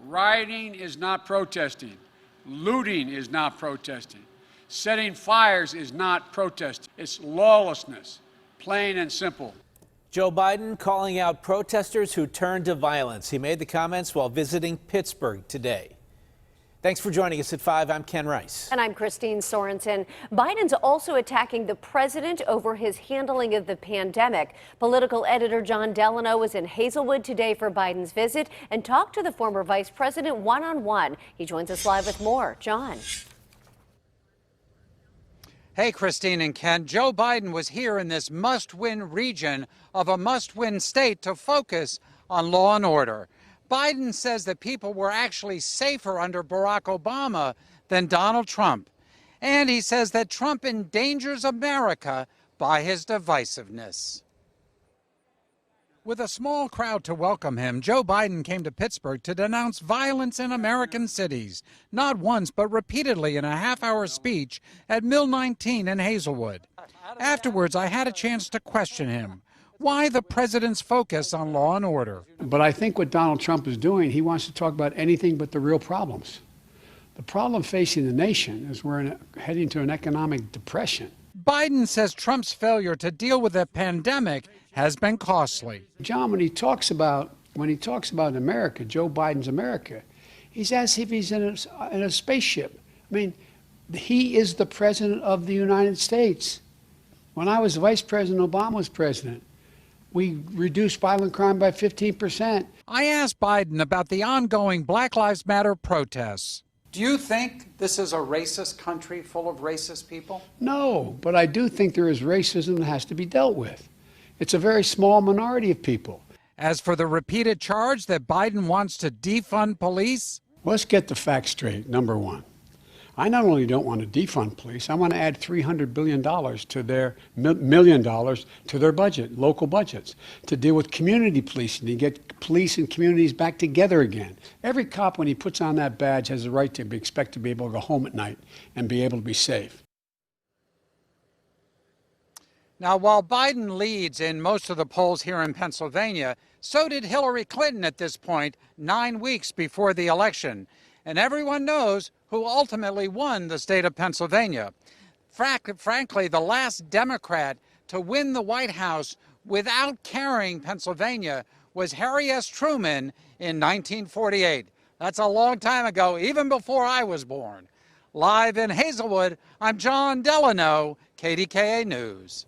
Rioting is not protesting. Looting is not protesting. Setting fires is not protesting. It's lawlessness, plain and simple. Joe Biden calling out protesters who turned to violence. He made the comments while visiting Pittsburgh today. Thanks for joining us at 5. I'm Ken Rice. And I'm Christine Sorensen. Biden's also attacking the president over his handling of the pandemic. Political editor John Delano was in Hazelwood today for Biden's visit and talked to the former vice president one-on-one. He joins us live with more. John. Hey, Christine and Ken. Joe Biden was here in this must-win region of a must-win state to focus on law and order. Biden says that people were actually safer under Barack Obama than Donald Trump. And he says that Trump endangers America by his divisiveness. With a small crowd to welcome him, Joe Biden came to Pittsburgh to denounce violence in American cities, not once but repeatedly in a half-hour speech at Mill 19 in Hazelwood. Afterwards, I had a chance to question him. Why the president's focus on law and order? But I think what Donald Trump is doing, he wants to talk about anything but the real problems. The problem facing the nation is we're heading to an economic depression. Biden says Trump's failure to deal with the pandemic has been costly. John, when he talks about America, Joe Biden's America, he's as if he's in a spaceship. I mean, he is the president of the United States. When I was vice president, Obama was president. We reduced violent crime by 15%. I asked Biden about the ongoing Black Lives Matter protests. Do you think this is a racist country full of racist people? No, but I do think there is racism that has to be dealt with. It's a very small minority of people. As for the repeated charge that Biden wants to defund police? Let's get the facts straight, number one. I not only don't want to defund police, I want to add $300 billion to their $1 million to their budget, local budgets, to deal with community policing, to get police and communities back together again. Every cop, when he puts on that badge, has a right to expect to be able to go home at night and be able to be safe. Now, while Biden leads in most of the polls here in Pennsylvania, so did Hillary Clinton at this point, 9 weeks before the election. And everyone knows who ultimately won the state of Pennsylvania. Frankly, the last Democrat to win the White House without carrying Pennsylvania was Harry S. Truman in 1948. That's a long time ago, even before I was born. Live in Hazelwood, I'm John Delano, KDKA News.